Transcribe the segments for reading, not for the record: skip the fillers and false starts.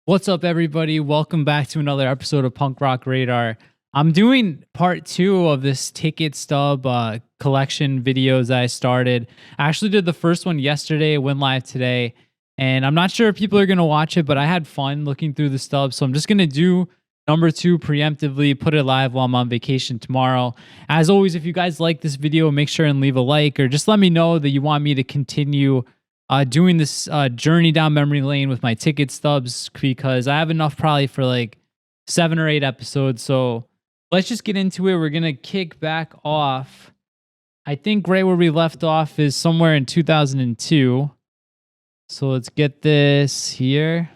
What's up, everybody? Welcome back to another episode of Punk Rock Radar. I'm doing part two of this ticket stub collection videos that I started. I actually did the first one yesterday, it went live today, and I'm not sure if people are going to watch it, but I had fun looking through the stubs, so I'm just going to do number two preemptively, put it live while I'm on vacation tomorrow. As always, if you guys like this video, make sure and leave a like, or just let me know that you want me to continue doing this journey down memory lane with my ticket stubs, because I have enough probably for like 7 or 8 episodes. So let's just get into it. We're going to kick back off. I think right where we left off is somewhere in 2002. So let's get this here.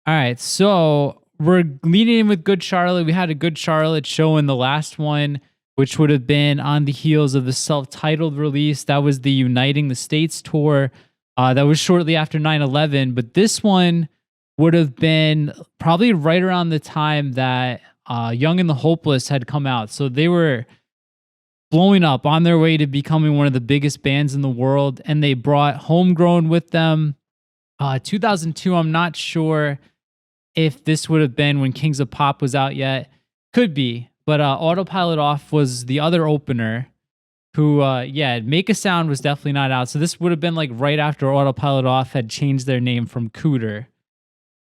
All right. So we're leading in with Good Charlotte. We had a Good Charlotte show in the last one, which would have been on the heels of the self-titled release. That was the Uniting the States tour. That was shortly after 9/11. But this one would have been probably right around the time that Young and the Hopeless had come out. So they were blowing up, on their way to becoming one of the biggest bands in the world. And they brought Homegrown with them. 2002, I'm not sure if this would have been when Kings of Pop was out yet. Could be. But Autopilot Off was the other opener who, Make a Sound was definitely not out. So this would have been like right after Autopilot Off had changed their name from Cooter.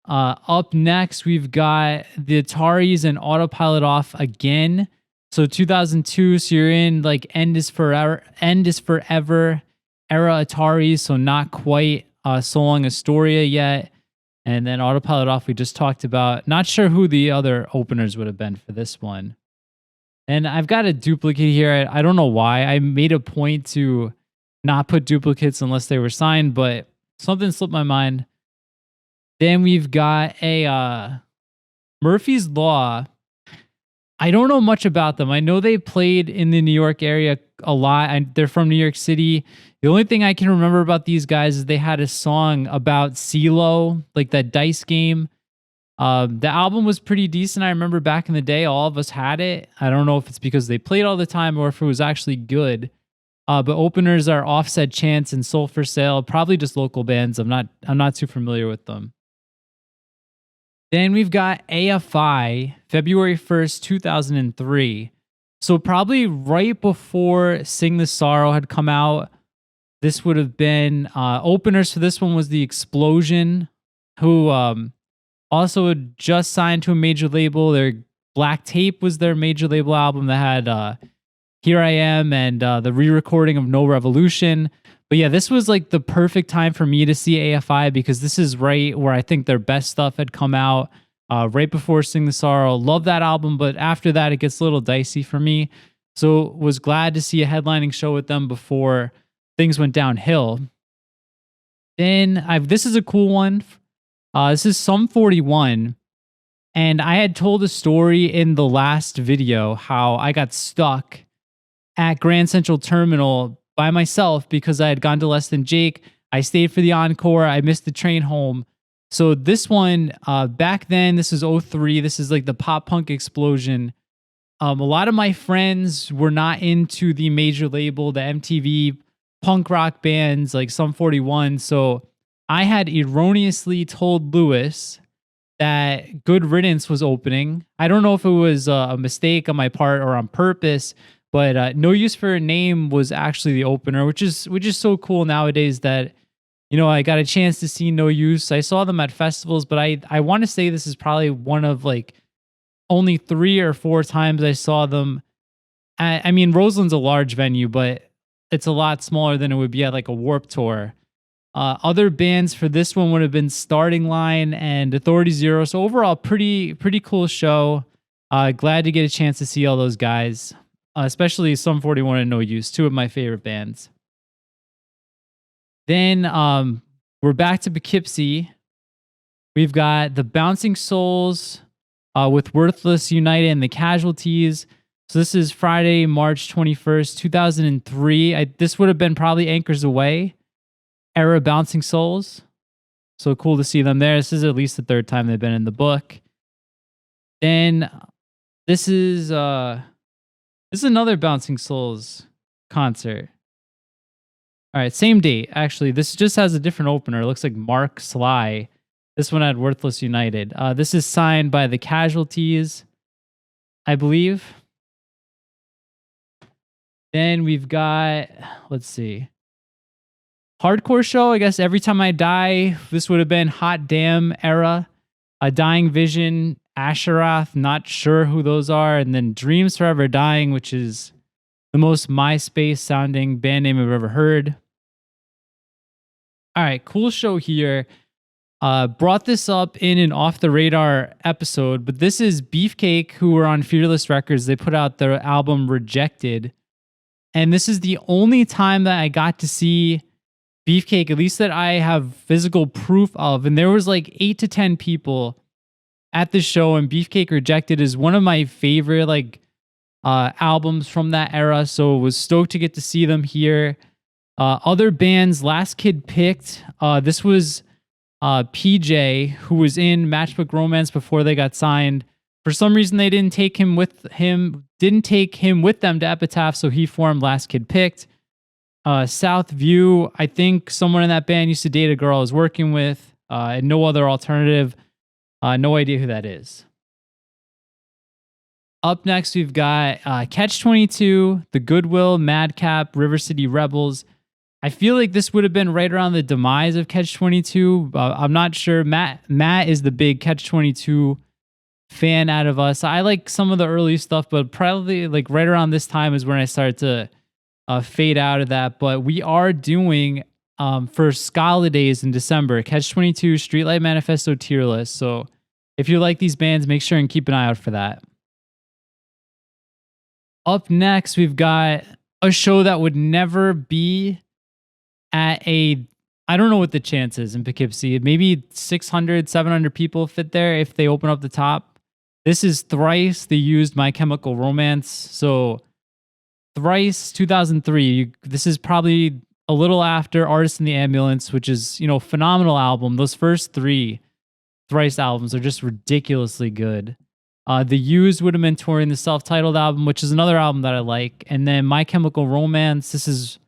Up next, we've got the Ataris and Autopilot Off again. So 2002, so you're in like End is Forever era Ataris, so not quite So Long Astoria yet. And then Autopilot Off, we just talked about. Not sure who the other openers would have been for this one. And I've got a duplicate here. I don't know why. I made a point to not put duplicates unless they were signed, but something slipped my mind. Then we've got a Murphy's Law. I don't know much about them. I know they played in the New York area a lot. They're from New York City. The only thing I can remember about these guys is they had a song about CeeLo, like that dice game. The album was pretty decent. I remember back in the day, all of us had it. I don't know if it's because they played all the time or if it was actually good. But openers are Offset Chance and Soul for Sale, probably just local bands. I'm not too familiar with them. Then we've got AFI, February 1st, 2003. So probably right before Sing the Sorrow had come out. This would have been openers for this one was The Explosion, who also had just signed to a major label. Their Black Tape was their major label album that had Here I Am and the re-recording of No Revolution. But yeah, this was like the perfect time for me to see AFI, because this is right where I think their best stuff had come out, right before Sing the Sorrow. Love that album, but after that, it gets a little dicey for me. So was glad to see a headlining show with them before things went downhill. Then this is a cool one. This is Sum 41. And I had told a story in the last video how I got stuck at Grand Central Terminal by myself because I had gone to Less Than Jake. I stayed for the encore. I missed the train home. So this one, back then, this is 03. This is like the pop punk explosion. A lot of my friends were not into the major label, the MTV punk rock bands like Sum 41. So I had erroneously told Lewis that Good Riddance was opening. I don't know if it was a mistake on my part or on purpose, but No Use for a Name was actually the opener, which is so cool nowadays that, I got a chance to see No Use. I saw them at festivals, but I want to say this is probably one of like only 3 or 4 times I saw them. I mean, Roseland's a large venue, but it's a lot smaller than it would be at like a Warped Tour. Other bands for this one would have been Starting Line and Authority Zero. So overall, pretty cool show. Glad to get a chance to see all those guys. Especially Sum 41 and No Use, 2 of my favorite bands. Then we're back to Poughkeepsie. We've got the Bouncing Souls with Worthless United and the Casualties. So this is Friday, March 21st, 2003. This would have been probably Anchors Away era Bouncing Souls. So cool to see them there. This is at least the 3rd time they've been in the book. Then this is another Bouncing Souls concert. All right, same date. Actually, this just has a different opener. It looks like Mark Sly This one had Worthless United. This is signed by the Casualties, I believe. Then we've got, let's see, Hardcore Show. I guess Every Time I Die. This would have been Hot Damn era. Dying Vision, Asheroth. Not sure who those are. And then Dreams Forever Dying, which is the most MySpace sounding band name I've ever heard. All right, cool show here. Brought this up in an Off the Radar episode, but this is Beefcake, who were on Fearless Records. They put out their album Rejected. And this is the only time that I got to see Beefcake, at least that I have physical proof of. And there was like 8 to 10 people at the show, and Beefcake Rejected is one of my favorite albums from that era. So was stoked to get to see them here. Other bands, Last Kid Picked. This was PJ, who was in Matchbook Romance before they got signed. For some reason, they didn't take him with them to Epitaph, so he formed Last Kid Picked. South View, I think someone in that band used to date a girl I was working with, and No Other Alternative. No idea who that is. Up next, we've got Catch-22, The Goodwill, Madcap, River City Rebels. I feel like this would have been right around the demise of Catch-22. I'm not sure. Matt is the big Catch-22 fan out of us. I like some of the early stuff, but probably like right around this time is when I started to fade out of that. But we are doing for Scala Days in December, Catch-22, Streetlight Manifesto tier list. So if you like these bands, make sure and keep an eye out for that. Up next, we've got a show that would never be at I don't know what the chance is in Poughkeepsie. Maybe 600, 700 people fit there if they open up the top. This is Thrice. They used My Chemical Romance. So Thrice 2003. This is probably a little after Artist in the Ambulance, which is, phenomenal album. Those first 3 Thrice albums are just ridiculously good. The Used would have been touring the self-titled album, which is another album that I like. And then My Chemical Romance. This is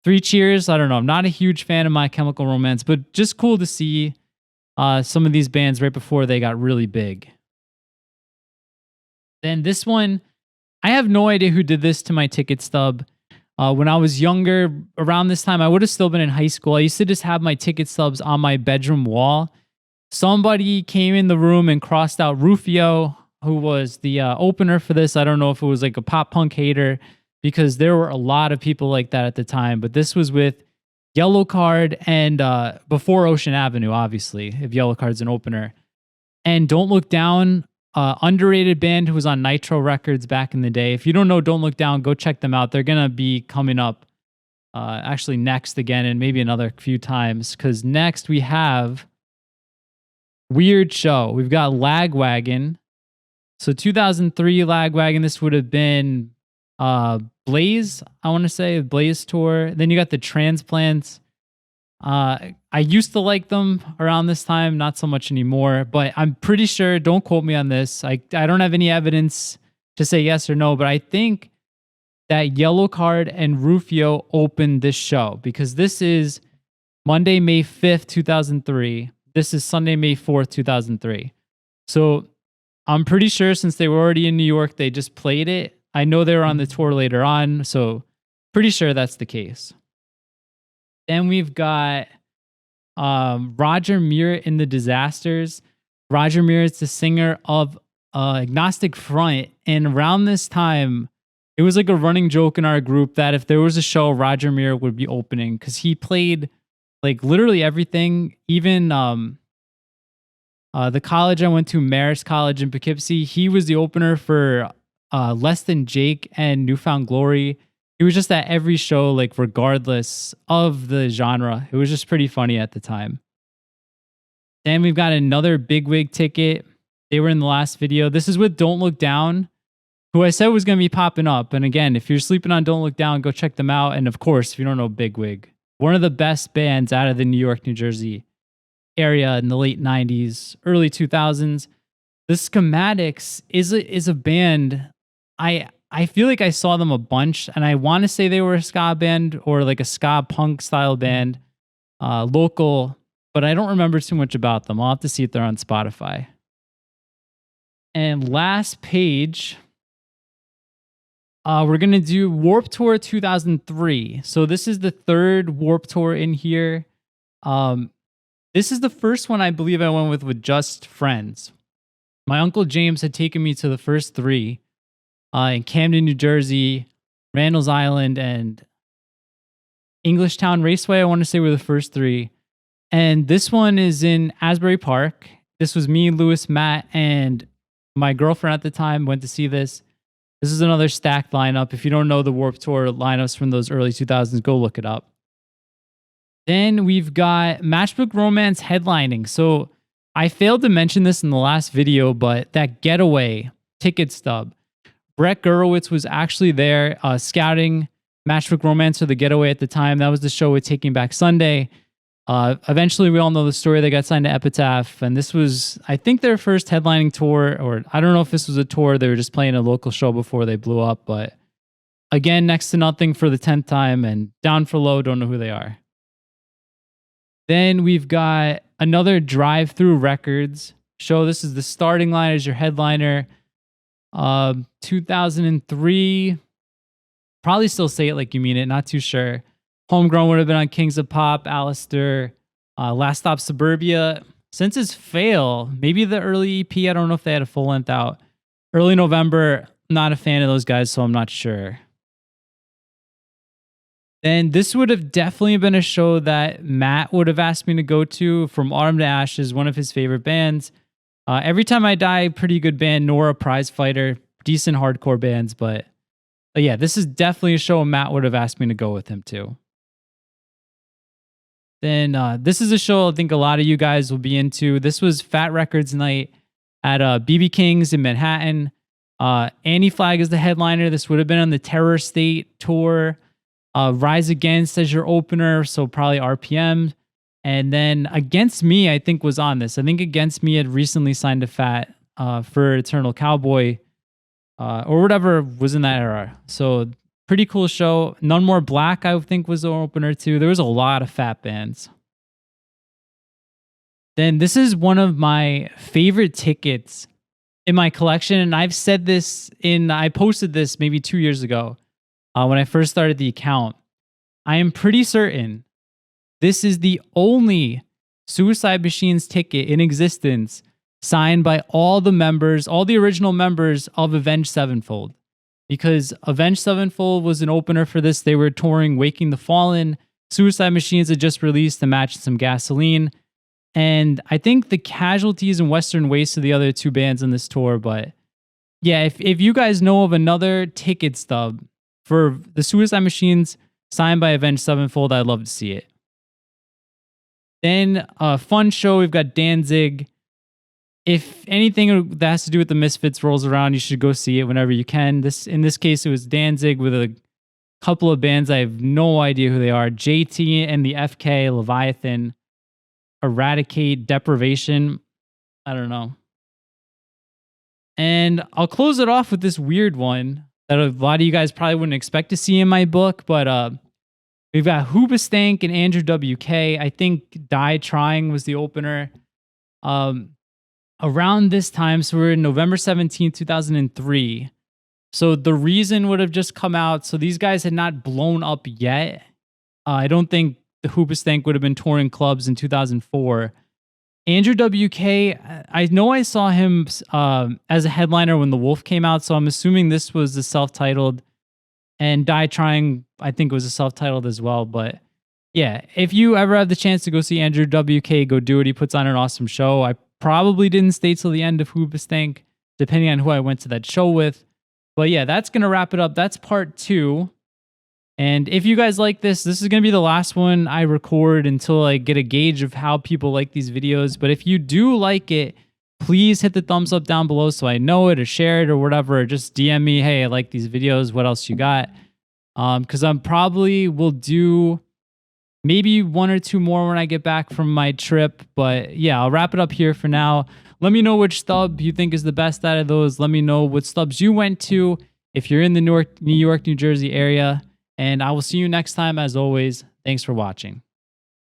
3 Cheers. I don't know. I'm not a huge fan of My Chemical Romance, but just cool to see some of these bands right before they got really big. Then this one, I have no idea who did this to my ticket stub. When I was younger, around this time, I would have still been in high school. I used to just have my ticket stubs on my bedroom wall. Somebody came in the room and crossed out Rufio, who was the opener for this. I don't know if it was like a pop punk hater, because there were a lot of people like that at the time. But this was with Yellow Card and before Ocean Avenue, obviously, if Yellow Card's an opener. And Don't Look Down, underrated band who was on Nitro Records back in the day. If you don't know Don't Look Down, go check them out. They're going to be coming up actually next again and maybe another few times, because next we have Weird Show. We've got Lagwagon. So 2003 Lagwagon, this would have been Blaze, I want to say, Blaze tour. Then you got the Transplants. I used to like them around this time, not so much anymore, but I'm pretty sure, don't quote me on this, I don't have any evidence to say yes or no, but I think that Yellow Card and Rufio opened this show, because this is Monday, May 5th, 2003. This is Sunday, May 4th, 2003. So I'm pretty sure since they were already in New York, they just played it. I know they were on the tour later on, so pretty sure that's the case. Then we've got Roger Muir in the Disasters. Roger Muir is the singer of Agnostic Front, and around this time, it was like a running joke in our group that if there was a show, Roger Muir would be opening, because he played like literally everything. Even the college I went to, Marist College in Poughkeepsie, he was the opener for Less Than Jake and Newfound Glory. He was just at every show, like regardless of the genre. It was just pretty funny at the time. Then we've got another bigwig ticket. They were in the last video. This is with Don't Look Down, who I said was going to be popping up. And again, if you're sleeping on Don't Look Down, go check them out. And of course, if you don't know Bigwig, one of the best bands out of the New York, New Jersey area in the late 90s, early 2000s. The Schematics is a band. I feel like I saw them a bunch, and I want to say they were a ska band or like a ska punk style band, local but I don't remember too much about them. I'll have to see if they're on Spotify. And last page, we're going to do Warped Tour 2003. So this is the third Warped Tour in here. This is the first one I believe I went with just friends. My Uncle James had taken me to the first three in Camden, New Jersey, Randall's Island, and Englishtown Raceway, I want to say, were the first three. And this one is in Asbury Park. This was me, Lewis, Matt, and my girlfriend at the time went to see this. This is another stacked lineup. If you don't know the Warped Tour lineups from those early 2000s, go look it up. Then we've got Matchbook Romance headlining. So I failed to mention this in the last video, but that Getaway ticket stub. Brett Gurewitz was actually there scouting Matchbook Romance for the Getaway at the time. That was the show with Taking Back Sunday. Eventually, we all know the story. They got signed to Epitaph, and this was, I think, their first headlining tour, or I don't know if this was a tour. They were just playing a local show before they blew up, but again, next to nothing for the 10th time, and Down for Low, don't know who they are. Then we've got another Drive-Through Records show. This is the starting line as your headliner. 2003, probably still Say It Like You Mean It, not too sure. Homegrown would have been on Kings of Pop, Alistair, Last Stop Suburbia. Since its fail, maybe the early EP, I don't know if they had a full length out. Early November, not a fan of those guys, so I'm not sure. Then this would have definitely been a show that Matt would have asked me to go to, From Autumn to Ashes, one of his favorite bands. Every Time I Die, pretty good band. Nora, Prize Fighter, decent hardcore bands, but yeah, this is definitely a show Matt would have asked me to go with him to. Then this is a show I think a lot of you guys will be into. This was Fat Records Night at BB King's in Manhattan. Annie Flag is the headliner. This would have been on the Terror State tour. Rise Against as your opener, so probably RPM. And then Against Me, I think, was on this. I think Against Me had recently signed to Fat for Eternal Cowboy or whatever was in that era. So pretty cool show. None More Black, I think, was the opener too. There was a lot of Fat bands. Then this is one of my favorite tickets in my collection. And I've said this I posted this maybe 2 years ago when I first started the account. I am pretty certain this is the only Suicide Machines ticket in existence signed by all the original members of Avenged Sevenfold. Because Avenged Sevenfold was an opener for this. They were touring Waking the Fallen. Suicide Machines had just released The Match and Some Gasoline. And I think the Casualties and Western Waste are the other two bands on this tour. But yeah, if you guys know of another ticket stub for the Suicide Machines signed by Avenged Sevenfold, I'd love to see it. Then a fun show, we've got Danzig. If anything that has to do with the Misfits rolls around, you should go see it whenever you can. In this case, it was Danzig with a couple of bands. I have no idea who they are. JT and the FK, Leviathan, Eradicate, Deprivation. I don't know. And I'll close it off with this weird one that a lot of you guys probably wouldn't expect to see in my book, but we've got Hoobastank and Andrew WK. I think Die Trying was the opener. Around this time, so we're in November 17th, 2003. So The Reason would have just come out. So these guys had not blown up yet. I don't think the Hoobastank would have been touring clubs in 2004. Andrew WK, I know I saw him as a headliner when The Wolf came out, so I'm assuming this was the self-titled. And Die Trying, I think, was a self-titled as well. But yeah, if you ever have the chance to go see Andrew WK, go do it. He puts on an awesome show. I probably didn't stay till the end of Hoobastank, depending on who I went to that show with. But yeah, that's going to wrap it up. That's part 2. And if you guys like this is going to be the last one I record until I get a gauge of how people like these videos. But if you do like it, please hit the thumbs up down below so I know it, or share it or whatever. Or just DM me, hey, I like these videos. What else you got? Because I'm probably will do maybe 1 or 2 more when I get back from my trip. But yeah, I'll wrap it up here for now. Let me know which stub you think is the best out of those. Let me know what stubs you went to if you're in the New York, New Jersey area. And I will see you next time. As always, thanks for watching.